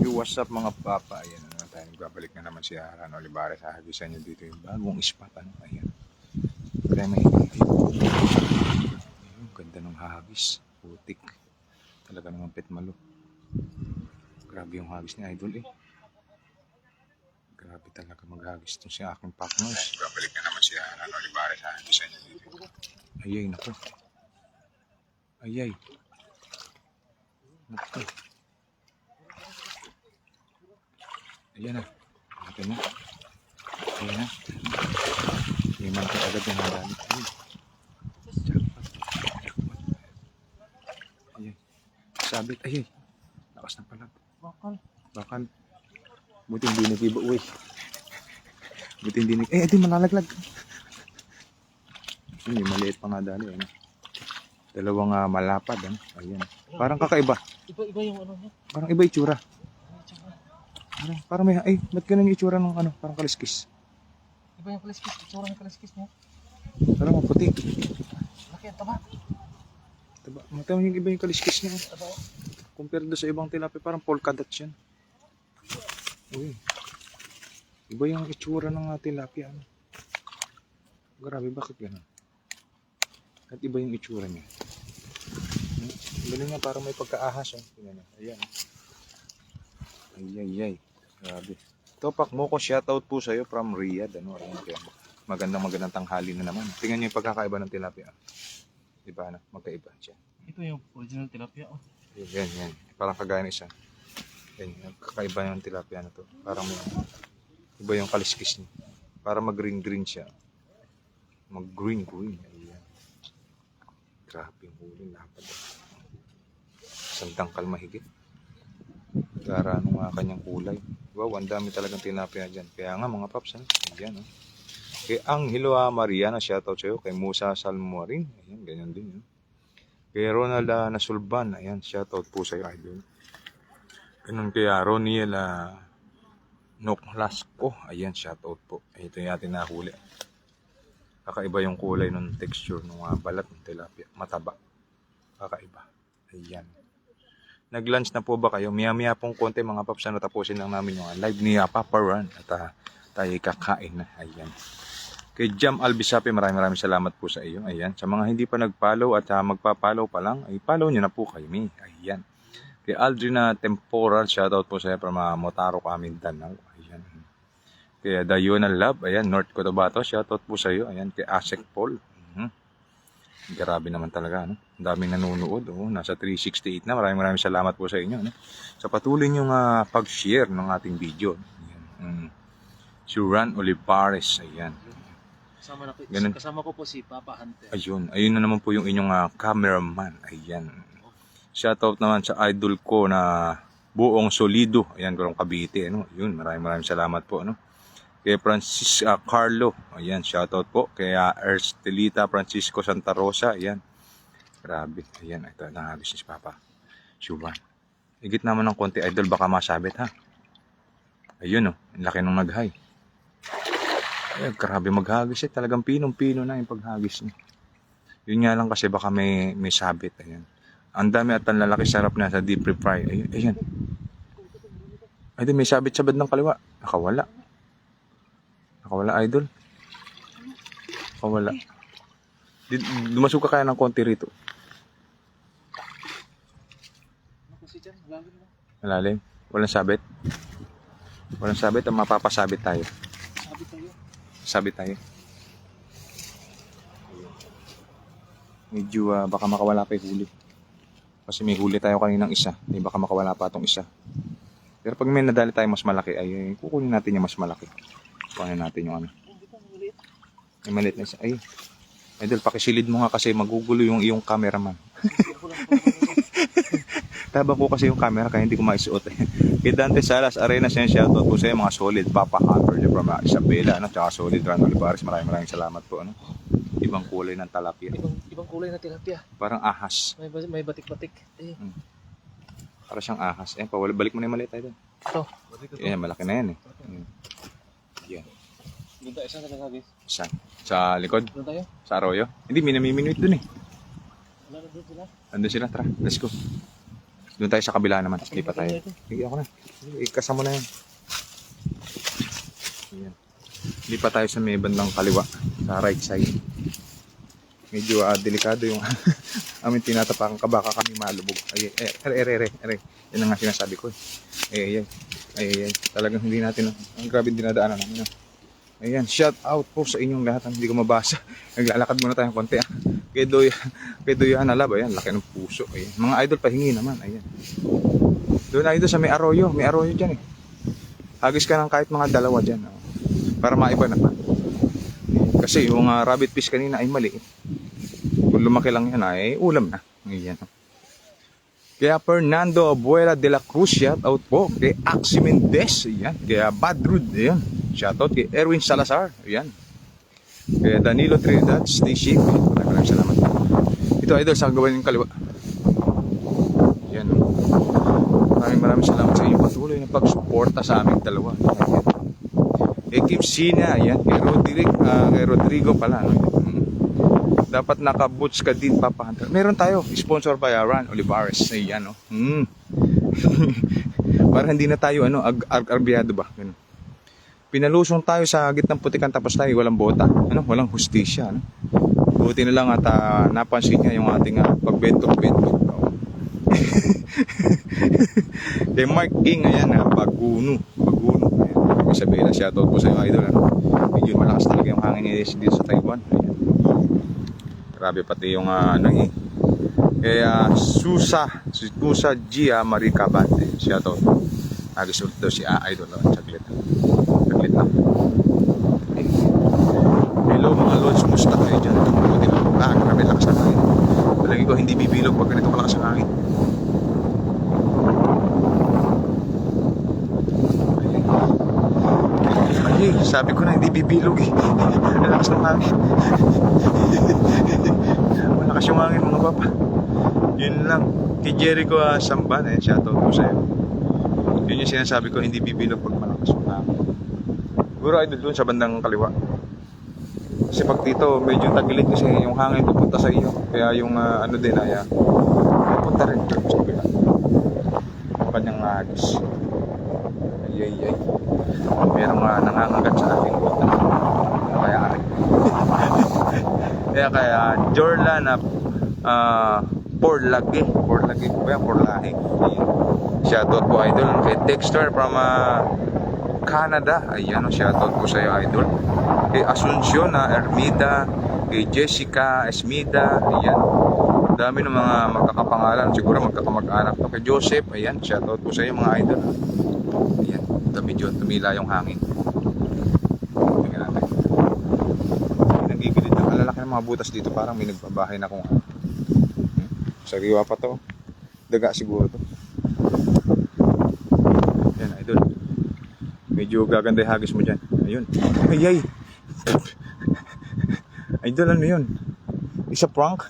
Yo, what's up mga papa? Ayan na naman tayo. Nagbabalik na naman si Aran Olivares. Hahagisan nyo dito yung bagong spot. Ano? Ayan. Kaya may ayun, ganda ng hagis. Putik. Talaga naman petmalo. Grabe yung hagis ni Idol eh. Grabe talaga maghagis itong si aking partners. Nagbabalik na naman si Aran Olivares. Hahagisan nyo dito. Ayay, naku. Ayay. Naku. Ayan na. Ayan na. Ayan na. Liman ko agad yung nadali. Ayan. Sabit. Ayan. Lakas na pala. Bakal. Buti hindi nag-iba. Uy. Buti hindi nag... Eh, di malalaglag. Ayan, maliit pa nadali. Ayan. Dalawang malapad. Ayan. Parang kakaiba. Iba yung ano niya. Parang iba itsura. Parang may, ay, ba't ganun yung itsura ng ano, parang kaliskis? Iba yung kaliskis, itsura ng kaliskis niya. Parang maputi. Laki ang taba. Matama yung iba yung kaliskis niya. Taba. Compare doon sa ibang tilapia, parang polka dots yan. Uy. Iba yung itsura ng tilapia. Ano? Grabe, bakit ganun? At iba yung itsura niya. Galing nga, parang may pagkaahas. Ayan. Ay. Grabe. Topak mo ko, shoutout po sa'yo from Riyadh. Ano, magandang tanghali na naman. Tingnan niyo yung pagkakaiba ng tilapia. Diba na? Magkaiba siya. Ito yung original tilapia. Oh. Yan. Parang kagaya ng isa. Yan, kakaiba yung tilapia na to. Parang may iba yung kaliskis niya. Parang mag-green siya. Mag-green. Ayan. Grabe yung huli. Lapad. Sandang kalmahigit. Gara nung kanyang kulay. Wow, ang dami talagang tilapia dyan. Kaya nga mga paps, ayan. Kay Angelo Mariana, shoutout sa'yo. Kay Musa Salmorin, ayan, ganyan din. Kay Ronald Nasulban, ayan, shoutout po sa'yo, idol. Ganun kay Roniel Noklasco, ayan, shoutout po. Ito yung ating nahuli. Kakaiba yung kulay ng texture ng balat ng tilapia. Mataba. Kakaiba. Ayan. Nag-lunch na po ba kayo? Maya pong konti mga paps na tapusin lang namin yung live ni Papa Ran at tayo kakain na. Ayan. Kay Jam Albisapi, maraming salamat po sa iyo. Ayan. Sa mga hindi pa nag-follow at magpa-follow pa lang, ay follow nyo na po kay me. Ayan. Kay Aldrina Temporal, shoutout po sa iyo from Motaro Mindanao. Ayan. Kay Dayona Love, ayan, North Cotabato, shoutout po sa iyo. Ayan. Kay Asek Paul. Grabe naman talaga, no? Ang daming nanonood, nasa 368 na. Maraming salamat po sa inyo, no? Sa patuloy niyong pag-share ng ating video. Ayan. Si Ran Olivares, ayan. Kasama ko po si Papa Hunter. Ayun na naman po yung inyong cameraman. Ayan. Shoutout naman sa idol ko na Buong Solido. Ayan, Gorong Cavite, no? Yun, maraming salamat po, no? Kay Francis Carlo, ayan, shoutout po. Kay Erstelita Francisco Santa Rosa, ayan. Grabe, ayan, ito, nangagis si Papa. Suban. Higit naman ng konti, idol, baka masabit, ha? Ayun, ang laki nung nag-high. Ay, grabe maghagis, talagang pinong-pino na yung paghagis niya. Yun nga lang kasi baka may sabit, ayan. Ang dami at ang lalaki, sarap na sa deep fry. Ayan. Ay, may sabit-sabad ng kaliwa. Nakawala, idol. Nakawala. Dumasok ka kaya ng konti rito. Malalim. Walang sabit. Mapapasabit tayo. Sabit tayo. Medyo baka makawala pa yung huli. Kasi may huli tayo kaninang isa. Baka makawala pa itong isa. Pero pag may nadali tayo mas malaki, ay kukunin natin yung mas malaki. Kunin natin yung ano. May maliit na isa. Ay, idol, pakisilid mo nga kasi magugulo yung iyong cameraman. Taba ko kasi yung camera kaya hindi ko maisuot. Kay Dante Salas Arena, shoutout po sa iyo, mga solid Papa Hunter from Isabela, no? Tsaka solid Ran Olivares, maraming salamat po, ano? Ibang kulay ng tilapia. Ibang kulay na tilapia. Parang ahas. May batik-batik. Para siyang ahas. Balik mo na yung maliit tayo. Ito. Yan, malaki na yan eh. Yan. Doon tayo, saan ka nagagis? Saan? Sa likod? Doon tayo? Sa arroyo? Hindi, minamiminuit dun eh. Wala na doon sila? Andun sila, tara, let's go. Doon tayo sa kabila naman. Hindi pa tayo. Sige, ako na. Sige, ikasama na yan. Ayan. Hindi pa tayo sa may bandang kaliwa. Sa right side. Medyo delikado yung amin tinatapakan ka, baka kami malubog. Ay. Yan ang nga sinasabi ko. Ay. Talagang hindi natin, ang grabe dinadaanan namin. Ayan, shout out po sa inyong lahat. Hindi ko mabasa. Naglalakad muna tayo konti. Kay Doy Analab, ayan, laki ng puso. Ayan. Mga idol, pahingi naman. Ayan. Doon idol sa may arroyo dyan eh. Hagis ka ng kahit mga dalawa dyan. Para maiba na pa. Kasi yung rabbit fish kanina ay maliit. Kung lumaki lang yan ay ulam na. Ayan. Kaya Fernando Abuela de la Cruz, shout out po. Kay Axi Mendez, ayan. Kaya Badrud, ayan. Shout out kay Erwin Salazar, ayan. Kaya Danilo Trinidad, stay safe. Maraming salamat. Ito idol, sa gawain yung kaliwa. Ayan. Maraming salamat sa inyo patuloy na pagsuporta sa aming dalawa. Ayan. Kay Kim Sina, ayan. Kay Rodrigo pala. No? Dapat naka-boots ka din, Papa Hunter. Meron tayo, sponsor by Ran Olivares. Ayan, no? Para hindi na tayo, arbiyado ba? Ganun. Pinalusong tayo sa gitnang putikan tapos tayo walang bota. Walang hustisya. Buti na lang at napansin niya yung ating pagbentok-bentok. Kay Mark King, ayan, Baguno. Ayan. Isabela, shoutout po sa iyo, idol. Medyo malakas talaga yung hangin dito sa Taiwan. Ayan. Grabe pati yung kaya Susa Gia Maricabat. Shoutout. Nag-result daw si idol. Saglit lang. Hello mga lods, musta kayo dyan? Buti na. Grabe lakas ng hangin. Talagin ko hindi bibilog pag ganito kalakas ang hangin. Ay, sabi ko na hindi bibilog eh. Lakas ng hangin. Malakas yung hangin mga papa. Yun lang. Kay Jericho Samban, shoutout ko sa'yo. Yun yung sinasabi ko, hindi bibilog pag malakas yung hangin. Siguro ay doon sa bandang kaliwa. Kasi pag dito medyo tagilid kasi yung hangin pupunta sa iyo. Kaya yung din ay pupunta rin doon sa kabila. Ang kanyang hagis. Ay. Merong nangangagat sa ating bota. Kaya Jorlan Porlage po yan, Porlahe. Shoutout po idol kay Dexter from Canada. Ayan, shoutout po sa iyo idol. Kay Asuncion Ermida, kay Jessica Esmida, ayan. Dami ng mga magkakapangalan, siguro magkakamag-anak to. Kay Joseph, ayan, shoutout po sa iyo mga idol. Ayan, medyo tumila yung hangin. Tingnan natin. Nagigilid ng kalalaki ng mga butas dito, parang may nagbabahay na kung sariwa pa to. Daga siguro to. Ayan idol. Medyo gaganda yung hagis mo dyan. Ayun. Ay. Idol, ano yun? Isa prank?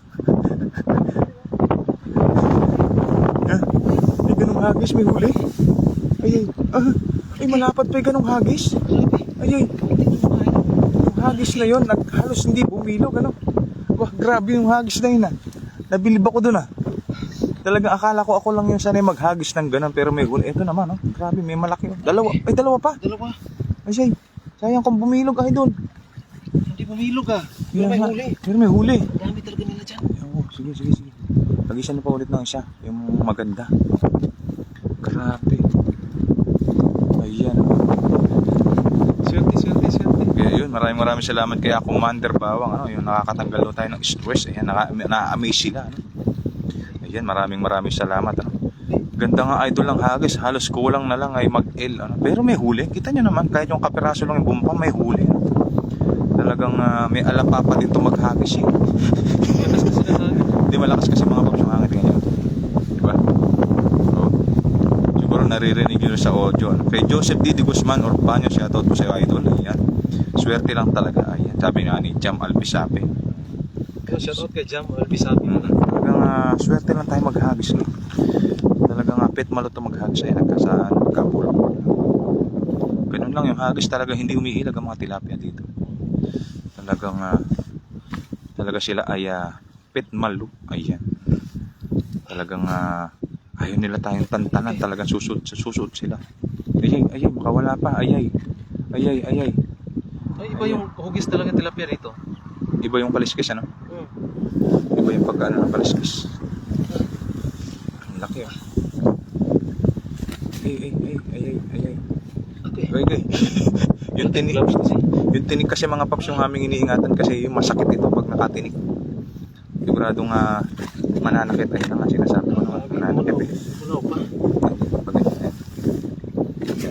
May ganong hagis, may huli. Ay. Ay, malapad pa yung ganong hagis. Ay. Yung hagis na yun, halos hindi bumilog. Wah, grabe yung hagis na yun. Nabilib ako dun. Talagang akala ko ako lang yung sanay maghagis ng ganun, pero may huli. Ito naman, grabe, may malaki. Dalawa. Ay, dalawa pa. Ay, sayang kung bumilog, idol. Hindi bumilog Pero may huli. Pero may huli. Dami talaga nila dyan. Oo, sige. Tagisan niyo pa ulit ng isa. Yung maganda. Grabe. Ayan. Swerte. Kaya yun, maraming salamat kaya Commander Bawang. Yung nakakatanggal tayo ng stress. Ayan, na-amaze sila. Ayan, maraming salamat. Ganda nga idol ng hagis. Halos kulang na lang ay mag-L. Pero may huli. Kita nyo naman, kahit yung kapiraso lang yung bumpa, may huli. Talagang may alapapa din ito maghagis. Hindi malakas kasi mga paps yung hangin. Tingnan nyo. Diba? So, siguro naririnig nyo sa audio. Kay Joseph D. Guzman Orpanyo, shoutout po sa iyo idol. Ayan. Swerte lang talaga. Ayan. Sabi nga ni Jam Albisape. Shoutout kay Jam Albisape. Talagang swerte lang tayo maghagis. Talagang pet malo ito maghagis. Ayan, nagkapulong. Ganun lang yung hagis talaga. Hindi umiilag ang mga tilapia dito. Talaga sila ay pet malo. Ayan. Talagang Ayaw nila tayong tantanan. Talagang susud sila. Ayay, makawala pa. Ayay. Ay, iba yung hugis talaga tilapia rito. Iba yung kaliskis, ano? Hmm. Iba yung pagkaano ng kaliskis. Ang laki, oh. Ay. Okay. Yung tinik. Gloves kasi. Yung tinik kasi mga paps yung aming iniingatan kasi yung masakit ito pag nakatinik. Siguradong mananakit ay nga sinasabi ko naman. Mananakit eh. Puno pa.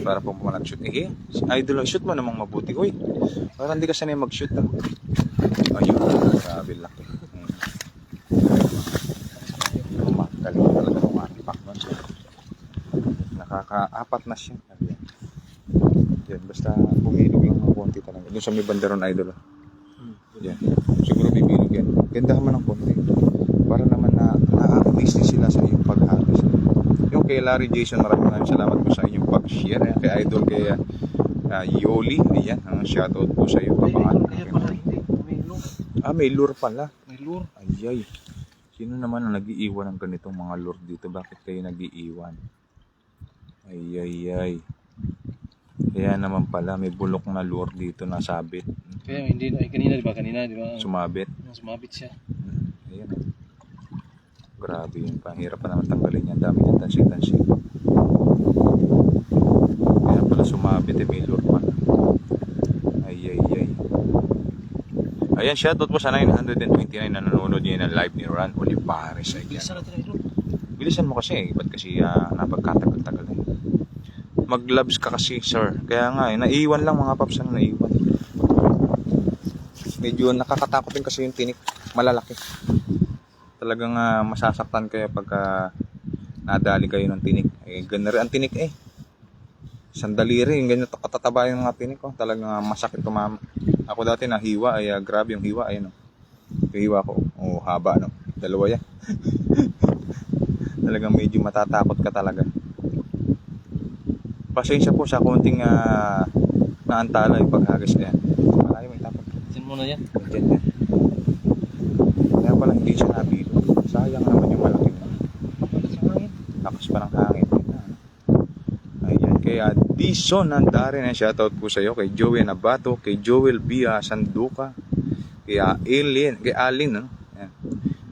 Para po mag-shoot. Idol, shoot mo namang mabuti. Uy, parang hindi ka sanay mag-shoot. Ayun, grabe laki. Magaling talaga ng atipak nun. Nakaka-apat na siya. Yan, basta bumilog lang ng konti talaga. Doon sa may bandaron, idol. Yan. Siguro bibilog yan. Ganda naman ng konti. Para naman na-amaze din sila sa iyong paghagis. Yung kay Larry Jason, maraming salamat po sa inyong pag-share. Kay idol, kay Yoli. Ayan, shoutout po sa iyo. Kaya pala hindi. May lure. May lure pala. May lure. Ayay. Sino naman ang nag-iiwan ng ganitong mga lure dito? Bakit kayo nag-iiwan? Ayay. Kaya naman pala, may bulok na lure dito na sabit. Kaya hindi, ay kanina di ba? Sumabit. Sumabit siya. Ayan. Grabe yun. Pahirap pa naman tanggalin yan. Dami yung tansi. Kaya pala sumabit may lure pa. Ayay. Ayan, shoutout po sa 929 na nanonood niya ng live ni Ron Olivares. Bilisan natin idol. Bilisan mo kasi. Ba't kasi napagkatagal-tagal eh. Mag-gloves ka kasi, sir. Kaya nga, naiiwan lang mga paps. Naiiwan. Medyo nakakatakot din kasi yung tinik. Malalaki. Talagang masasaktan kayo pagka nadali kayo ng tinik. Ganun rin ang tinik eh. Sandali rin. Ganyan katataba yung mga tinik ko. Talagang masakit tumama. Ako dati nahiwa. Grabe yung hiwa. Ayun, yung hiwa ko. Haba. Dalawa yan. Talagang medyo matatakot ka talaga. Pasensya po sa konting naantala yung paghagis. Ayan. Malayo may tapos. Sin mo na yan. Diyan. Kaya pala hindi siya nabilo. Sayang naman yung malaki mo. Lakas pa ng hangin. Ayan. Kaya Dison Nandarin. Shoutout po sa iyo. Kay Joey Nabato. Kay Joel Bia Sanduka. Kay Alin.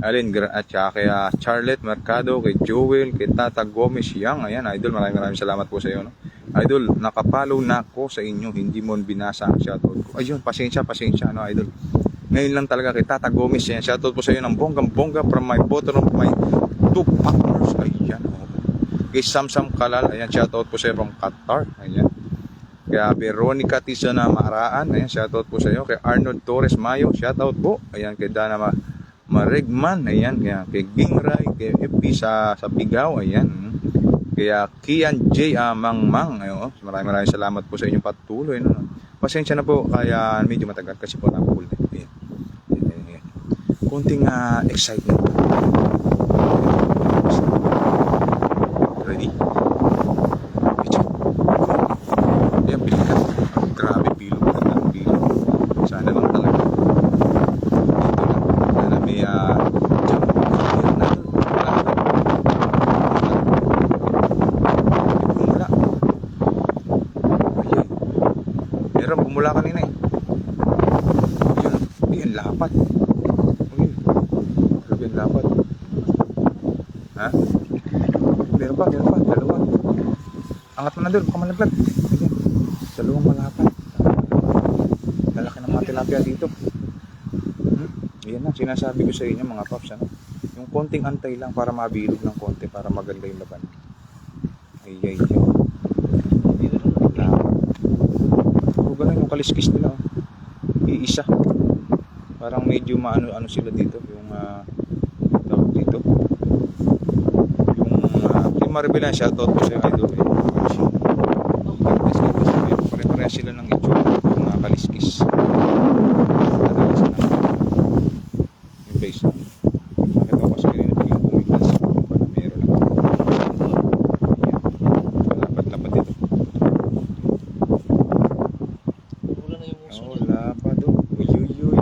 Alin at saka kay Charlotte Mercado. Kay Joel. Kay Tata Gomez Yang. Ayan. Idol. Maraming salamat po sa iyo. Idol. Nakapalo na ako sa inyo. Hindi mo binasa ang shoutout ko. Ayun. Pasensya. Idol. Ngayon lang talaga kay Tata Gomez. Yan. Shoutout po sa iyo ng bonggang-bongga from my bottom of my two partners. Ayan. Kay Samsam Kalal. Ayan. Shoutout po sa iyo from Qatar. Ayan. Kaya Veronica Tizana Maraan. Ayan. Shoutout po sa iyo. Kay Arnold Torres Mayo. Shoutout po. Ayan. Kay Dana Maregman. Ayan. Kay Gingray. Kay FP sa Bigaw. Ayan. Kaya Kian J. Mangmang. Ayan. Maraming salamat po sa inyong patuloy. Pasensya na po. Kaya medyo matagal kasi po napul. Konting excitement. Ready? Ayan, bilog ka. Grabe, bilog. Sana lang talaga. Dito lang. Sana may jump. Ayan na. Bumula. Ayan. Meron, bumula kanina eh. Ayan, lapat. Dapat. Ha? Meron pa. Dalawa. Angat mo na doon. Baka malaglag. Ayan. Dalawang malapat. Lalaki ng mga tilapia dito. Ayan na. Sinasabi ko sa inyo mga paps. Yung konting antay lang para mabilog ng konti. Para maganda yung laban. Ayay. Puro ganun yung kaliskis nila. Iisa. Parang medyo maano sila dito. Yung dito. Yung Maribela, shoutout po sa idol. Pare-pareha sila ng itsura. Yung kaliskis. Yung base. Nakita ko kasi rin yung pumitas. Para meron lang. Lapat-lapat dito. Wala na yung uso. Lapat do. Uyuy.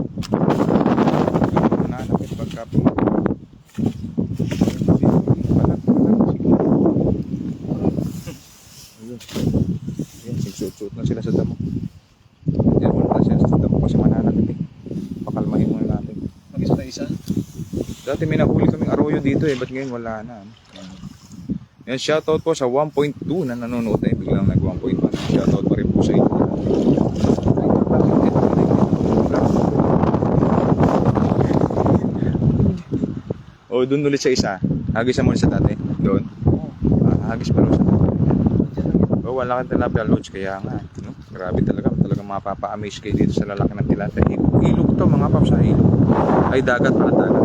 Nanakit pagka po. Sige. Ayun. Ayun, sigsuot-suot na sila sa damo. Yan muna sila sa damo kasi mananakit eh. Pakalmahin muna natin. Mag-isa na isa. Dati may nahuli kaming arroyo dito eh, ba't ngayon wala na? Yan, shoutout po sa 1.2 na nanonood eh, biglang nag 1.1. Shoutout pa rin po sa inyo. O, doon ulit sa isa. Hagis mo ulit sa dati. Doon. Hagis pa ulit sa dati. O, wala kang tilapia loads, kaya nga. No? Grabe talaga. Talagang mapapa-amaze kayo dito sa lalaki ng tilapia. Ilog to, mga paps, sa ilog. Ay, dagat pala, dagat.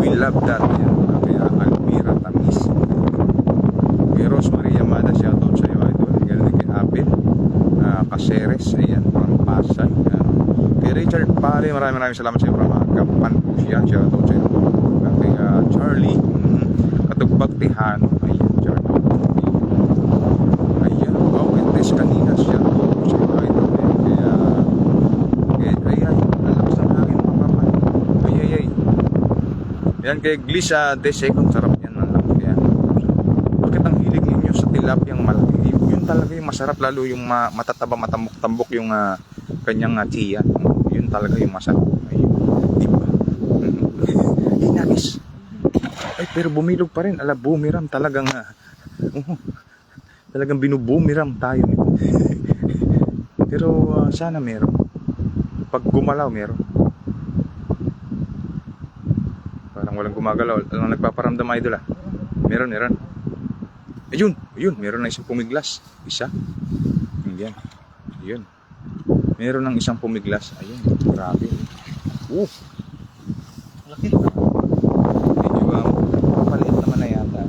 We love that. Yan. Kaya Almira Tamis. Kay Rosemary Yamada, shoutout sa iyo. Idol. Ganun kay Abel. Caceres. Ayan. From Pasay. Kay Richard Pare, maraming salamat sa iyo. From Kapan po siya. Shoutout sa iyo. Kay Charlie. Katugbag Tihano. Ayan. Shoutout. Ayan. Oh, Wentes kanina. Shoutout po sa iyo. Idol. Kaya ayan. Lalakas ng hangin mga papan. Ay. Yan kay Glisa de Second, sarap yan man lang. Kaya, bakit ang hilig ninyo sa tilapiyang malaki? Yun talaga yung masarap, lalo yung matataba, matambok-tambok yung kanyang tiya. Yun talaga yung masarap. Ayun. Diba? Hinagis. Ay, pero bumilog pa rin. Ala, bumiram talagang talagang binubumiram tayo. Pero sana meron. Pag gumalaw, meron. Walang gumagalaw. Anong nagpaparamdam, idol ah? Meron. Ayun, meron na isang pumiglas. Isa. Yan. Ayun. Meron ng isang pumiglas. Ayun, grabe. Laki. Medyo paliit naman na yata.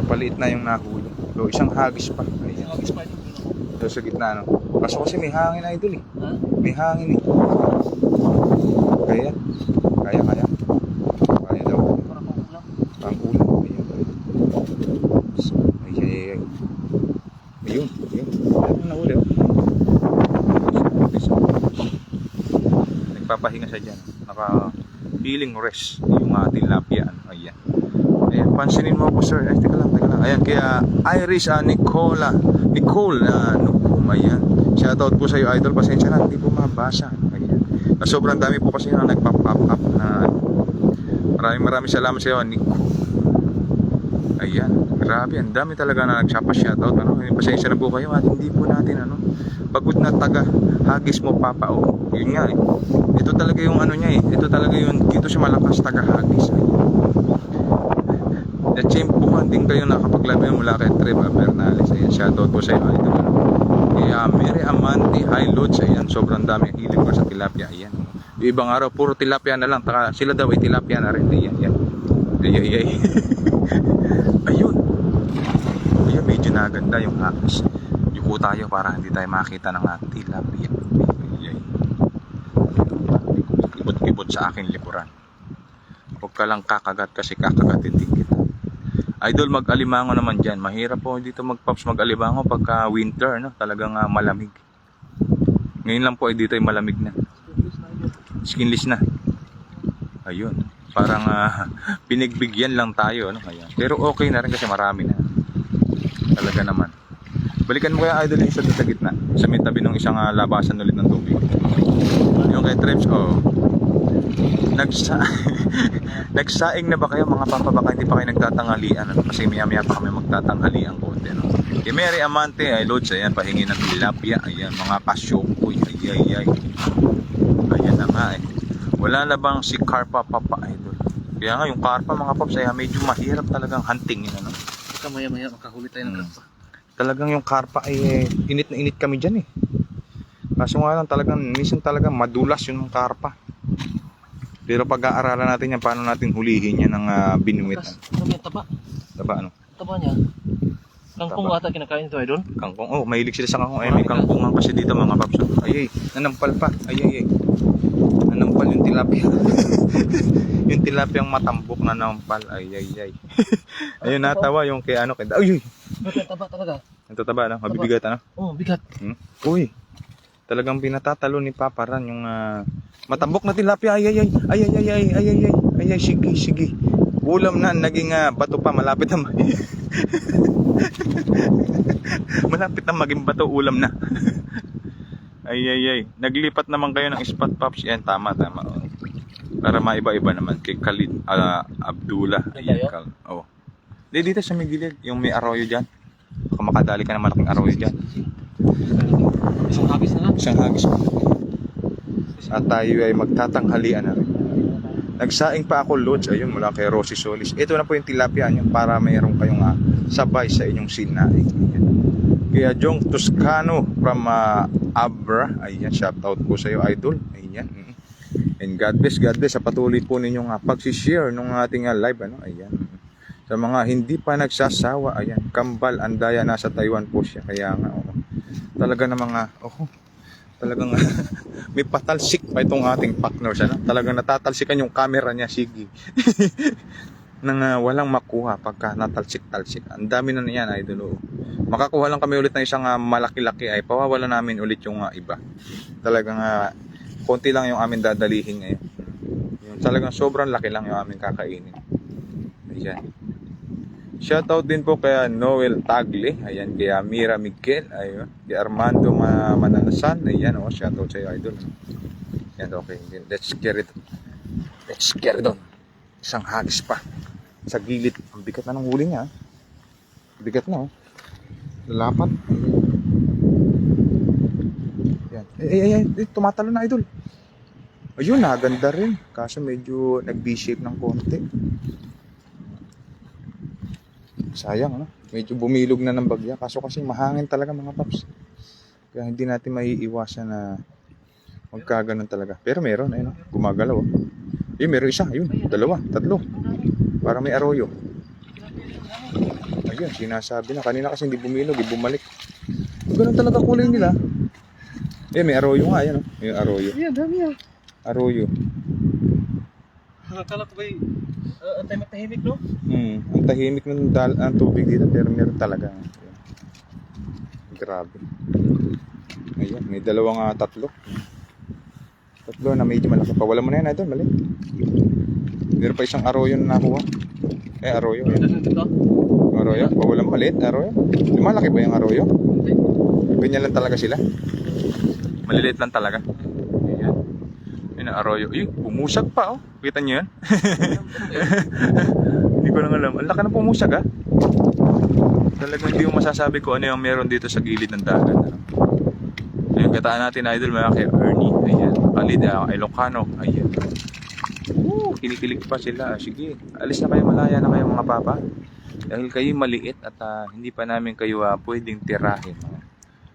Paliit na yung nahuli. So, isang hagis pa. Ayun. Hagis pa ito. So, sa gitna, no? Kaso kasi may hangin, idol eh. Ha? May hangin eh. Kaya daw. Parang ulam. Pang ulam. Ay. Ayun. Ano na uli, oh. Nagpapahinga siya dyan. Naka-healing rest yung tilapia. Ayan. Ayan, pansinin mo po, sir. Ay, teka lang. Ayan, kaya Iris, Nicole, Nukum. Ayan. Shoutout po sa iyo, idol. Pasensya na, hindi po mabasa. Ayan. Sobrang dami po kasi na nagpa-pop up na maraming salamat sa iyo, Nico. Ayan, grabe, ang dami talaga na nagpa-shoutout, ano. Pasensya na po kayo at hindi po natin pagod na taga hagis mo papa, oh. Yun nga eh. Ito talaga yung niya eh. Ito talaga yung dito siya malakas taga hagis. Natsimpuhan din kayo nakapaglabi mula kay Treva Bernales. Ayan, shoutout po sa iyo, idol. Kaya Mary Amante, high loads. Ayan, sobrang dami. Hilig ko sa tilapia. Ayan. Yung ibang araw, puro tilapia na lang. Taka, sila daw ay tilapia na rin. Ayan. Ay. Ayun, medyo naganda yung hagis. Yuko tayo para hindi tayo makita ng tilapia. Ay. Kibot-kibot sa aking likuran. Huwag ka lang kakagat kasi kakagatin din kita. Idol, mag-alimango naman dyan. Mahirap po dito mag-pops mag-alimango pagka winter, no? Talagang malamig. Ngayon lang po ay dito ay malamig na. Skinless na. Ayun. Parang pinigbigyan lang tayo, no? Ayan. Pero okay na rin kasi marami na. Talaga naman. Balikan mo kaya, idol, yung isa sa gitna. Sa may tabi ng isang labasan ulit ng tubig. Yung kay Trebs, oh. Nagsaing na ba kayo mga papa? Baka hindi pa kayo nagtatanghalian, ano? Kasi maya pa kami magtatanghalian konti, no? Kay Mary Amante, ay loads, ayan, pahingi ng tilapia, ayan, mga kasyongkoy, ay. Ayan na nga eh. Wala na bang si Carpa papa, idol? Kaya nga yung Carpa, mga paps, ay medyo mahirap talagang hunting yun, ano? Baka maya makahuli tayo ng karpa. Talagang yung Carpa ay init na init kami dyan eh. Kaso nga lang talagang, minsan talagang madulas yung Carpa. Pero pag-aaralan natin yan, paano natin hulihin yan ng binuwit. Ano yung taba? Taba ano? Taba niya. Kangkong ata kinakain ito, idol? Kangkong, oh, mahilig sila sa kangkong. Ay, may kangkongan kasi dito mga paps. Ay, nanampal pa. Ay. Nanampal yung tilapia. Yung tilapiyang matambok na nanampal. Ay. Ayun, natawa yung kay kay... Ay! Taba talaga. Ito taba, ano? Mabibigat, ano? Oo, bigat. Uy! Talagang pinatatalo ni Papa Ran yung matambok na tilapia. Ay, sige. Ulam na, naging bato pa, malapit na malapit na maging bato, ulam na. Ay. Naglipat naman kayo ng spot pops. Yan, tama. Oh. Para maiba-iba naman kay Khalid Abdullah. Ayan, oh. Dito sa may gilid, yung may arroyo dyan. Baka makadali ka ng malaking arroyo dyan. Isang hagis na lang. Isang hagis pa. At tayo ay magtatanghalian na rin. Nagsaing pa ako, Lods, ayun, mula kay Rosie Solis. Ito na po yung tilapia nyo para mayroon kayong sabay sa inyong sinaing. Kaya Jong Toscano from Abra, ayan, shoutout po sa iyo, idol. Ayan. And God bless sa patuloy po ninyong pagsishare ng ating live, ayan. Sa mga hindi pa nagsasawa, ayan, Kambal Andaya, nasa Taiwan po siya. Kaya nga, talaga na mga, talagang may patalsik pa itong ating partners, talagang natatalsikan yung camera niya, sige. Nang walang makuha pagka natalsik-talsik. Ang dami na niyan, idol. Makakuha lang kami ulit ng isang malaki-laki, ay pawawala namin ulit yung iba. Talagang konti lang yung amin dadalihin ngayon. Yung talagang sobrang laki lang yung amin kakainin. Ayan. Shoutout din po kay Noel Tagle, ayan, kay Mira Miguel, ayun, kay Armando Mananasan, ayan, shoutout sa iyo, idol. Yan, okay, let's get it on. Isang hagis pa sa gilid. Ang bigat na ng huli niya. Bigat na, lalapat. Yan. Tumatalo na, idol. Ayun, ganda rin. Kaso medyo nag-V-shape ng konti. Sayang, medyo bumilog na ng bagya. Kaso kasi mahangin talaga, mga paps. Kaya hindi natin maiiwasan na magkaganon talaga. Pero meron, ayun, gumagalaw. Meron isa, ayun, dalawa, tatlo. Para may arroyo. Ayun, sinasabi na. Kanina kasi hindi bumilog, bumalik. Ganun talaga kulay nila. May arroyo nga, ayan, may arroyo. Ayan, dami yan. Arroyo. Akala ko ba'y antay matahimik, no? Ang tahimik ng tubig dito, pero meron talaga. Ayan. Grabe. Ayan, may dalawang tatlo na medyo malaki pa. Wala mo na yan, idol, mali. Meron pa isang arroyo na nakuha. Arroyo. Arroyo? Wala mo, maliit, arroyo. Malaki ba yung arroyo? Ganyan lang talaga sila. Maliliit lang talaga. Ayan. Ayan ang arroyo. Pumusag pa, Kita niyo yan? Hindi ko lang alam. Ang laki na pumusag, Talagang hindi mo masasabi ko ano yung meron dito sa gilid ng dagat. Ayun, kataan natin, idol, mga kay Ernie. Ayan. Khalid Ilocano. Ayan. Kinikilig pa sila. Sige, alis na kayo, malaya na kayo, mga papa. Dahil kayo maliit at hindi pa namin kayo pwedeng tirahin.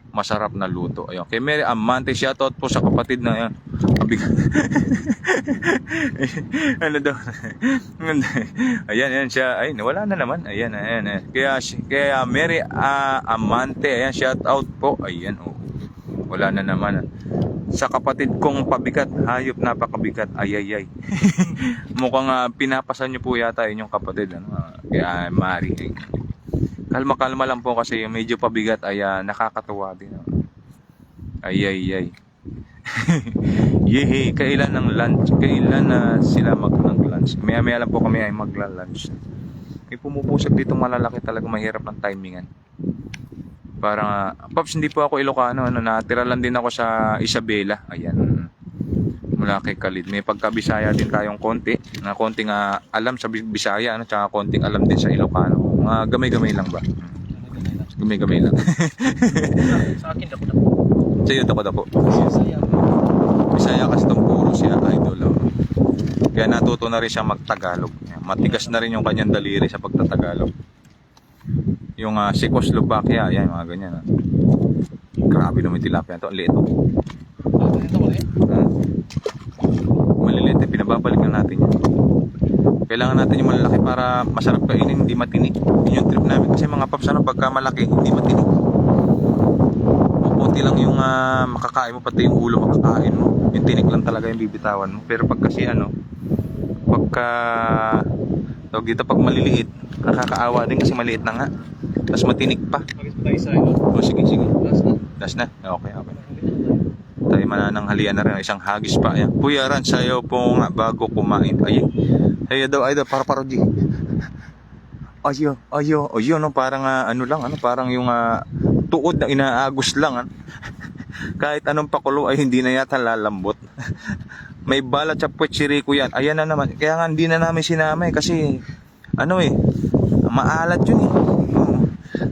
Masarap na luto. Ayun. Kay Mary Amante, shoutout po sa kapatid na yan. Ano daw? Ayan siya. Ay, wala na naman. Ayan. Kaya Mary Amante, ayan, shoutout po. Ayan, wala na naman. Sa kapatid kong pabigat, hayop napakabigat. Ay. Mukhang pinapasan niyo po yata inyong kapatid, kaya Mari. Kalma lang po kasi yung medyo pabigat ay nakakatuwa din. Ay. Yehe, kailan ng lunch? Kailan na sila mag-lunch? Maya lang po kami ay magla-lunch. May pumupusag dito malalaki, talaga mahirap ang timingan. Parang, Pops, hindi po ako Ilocano, natira lang din ako sa Isabela. Ayan. Mula kay Khalid. May pagka-Bisaya din tayong konti. Na konting alam sa Bisaya, tsaka konting alam din sa Ilocano. Mga gamay-gamay lang ba? Gamay-gamay lang. Sa akin, dako. Sa iyo, dako. Bisaya kasi itong puro siya, idol. Kaya natuto na rin siya mag-Tagalog. Matigas na rin yung kanyang daliri sa pagtatagalog. Yung Czechoslovakia, ayan, mga ganyan. Grabe naman tilapia ito. Ang liit. Maliliit. Pinababalik na natin yan. Kailangan natin yung malalaki para masarap kainin, hindi matinik. Yun yung trip namin kasi mga paps, pagka malaki, hindi matinik. Kunti lang yung makakain mo, pati yung ulo makakain mo. Yung tinik lang talaga yung bibitawan mo. Pero pag kasi dito pag maliliit, nakakaawa din kasi maliit na nga. Tapos matinik pa. Sige. Last na? Okay. Tayo manananghalian na rin. Isang hagis pa. Ayan. Kuya Ran, sayo po nga bago kumain. Ayo daw, para G. Ayo, no, parang ano lang, parang yung tuod na inaagos lang. Kahit anong pakulo ay hindi na yata lalambot. May balat sa puwet si Rico yan. Ayan na naman. Kaya nga hindi na namin sinama kasi maalat yun eh.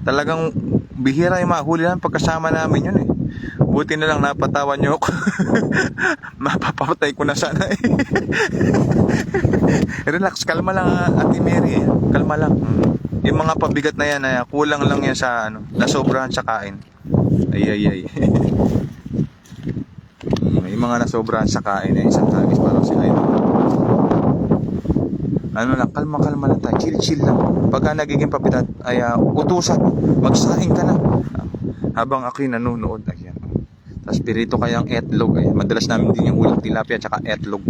Talagang bihira yung mahuli namin pagkasama namin yun eh. Buti na lang napatawan nyo ako. Mapapatay ko na sana eh. Relax, kalma lang Ate Mary eh. Kalma lang. Yung mga pabigat na yan, kulang lang yan sa nasobrahan sa kain. Ay. Yung mga nasobrahan sa kain eh, isang kalis parang sila ito. Lang, kalma lang tayo. Chill lang. Pagka nagiging pabigat ay utusan. Magsaing ka na. Habang ako'y nanonood. Ayan. Tapos pirito kayang etlog. Madalas namin din yung ulang tilapia tsaka etlog.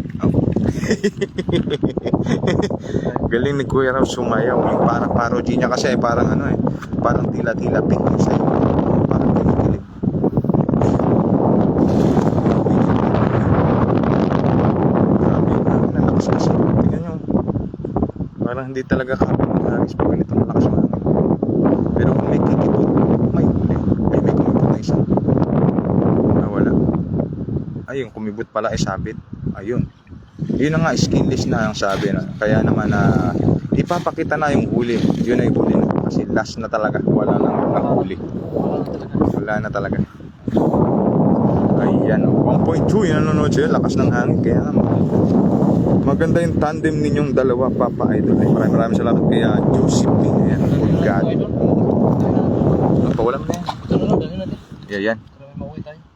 Galing ni Kuya Raw sumayaw. Yung parang parody niya kasi parang parang tila-tila pink yung sayo. Parang kinikilig. Grabe yung nalakas kasi. Tingnan nyo. Parang hindi talaga kapag pag ganitong lakas mo. Pero kung may kikipot, may huli. May kumipot na isa. Wala. Ayun, kumibot pala ay sabit. Ayun. Yun na nga, skinless na ang sabi na. Kaya naman ipapakita na yung huli. Yun ay huli na. Kasi last na talaga. Wala nang huli. Wala na talaga. Ayan. 1.2 yung nanonood sa'yo. Lakas ng hangin. Kaya maganda yung tandem ninyong dalawa, Papa Idol. Maraming salamat kaya Josephine. Ayan. God. Pawalan mo na yan. Yan.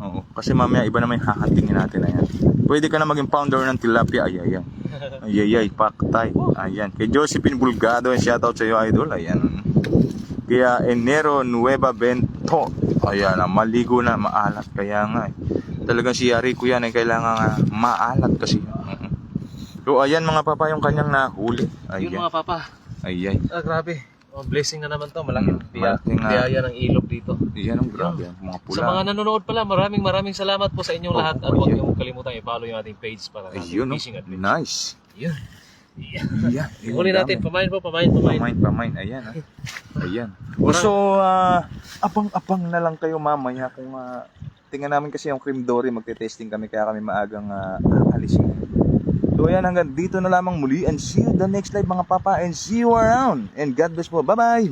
Oo. Kasi mamaya iba naman yung hahantingin natin. Ayan. Pwede ka na maging founder ng tilapia. Ay, paktay. Ayan. Kay Josephine Bulgado, shoutout sa iyo, Idol. Ayan. Kaya Enero Nueva Bento. Ayan, maligo na, maalat. Kaya nga talagang si Rico yan ay kailangan maalat kasi. So ayan mga papa yung kanyang nahuli. Ayan. Yun mga papa. Ayan. Grabe. Blessing na naman to. Malaking malaking, biyaya ng ilog dito. Ayan, grabe. Mga pula. Sa mga nanonood pala, maraming salamat po sa inyong lahat. At huwag niyong kalimutan i-follow yung ating page para ayun, fishing adventure. nice. Yun. Ayan. Huli natin. Pamain. Pamain. Ayan. Ayan. So, apang na lang kayo mamaya kung tingnan namin kasi yung cream dory. Magte-testing kami kaya kami maagang alisin. So ayan, hanggang dito na lamang muli and see you the next live mga papa and see you around and God bless po. Bye bye.